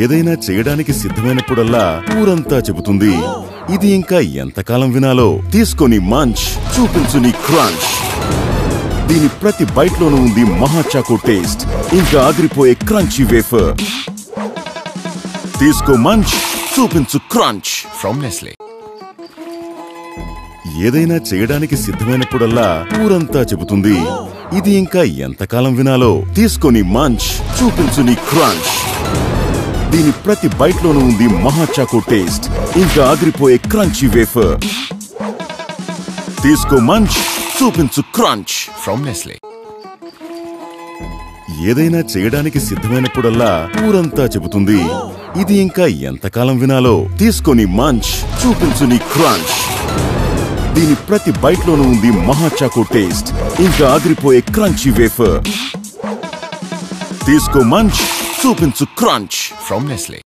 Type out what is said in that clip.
ఏదైనా చేయడానికి సిద్ధమైనప్పుడల్లా ఊరంతా చెబుతుంది ఇది ఇంకా ఎంతకాలం వినాలో. తీసుకొని మంచ్, చూపించు నీ క్రంచ్. దీని ప్రతి బైట్ లోనూ ఉంది మహా చాకో టేస్ట్, ఇంకా అదిరిపోయే క్రంచీ వేఫర్. తీసుకో మంచ్, చూపించు క్రంచ్ ఫ్రమ్ నెస్లే. ఏదైనా చేయడానికి సిద్ధమైనప్పుడల్లా ఊరంతా చెబుతుంది ఇది ఇంకా ఎంతకాలం వినాలో. తీసుకొని మంచ్, చూపించు నీ క్రంచ్. దీని ప్రతి బైట్ లోనూ ఉంది మహా చాకో టేస్ట్, ఇంకా అదిరిపోయే క్రంచీ వేఫర్. తీసుకో మంచ్, చూపించు క్రంచ్ ఫ్రమ్ నెస్లే. ఏదైనా చేయడానికి సిద్ధమైనప్పుడల్లా ఊరంతా చెబుతుంది ఇది ఇంకా ఎంతకాలం వినాలో. తీసుకొని మంచ్, చూపించు నీ క్రంచ్. దీని ప్రతి బైట్ లోనూ ఉంది మహా చాకో టేస్ట్, ఇంకా అదిరిపోయే క్రంచీ వేఫర్. తీసుకో మంచ్, చూపించు క్రంచ్ ఫ్రమ్ నెస్లే.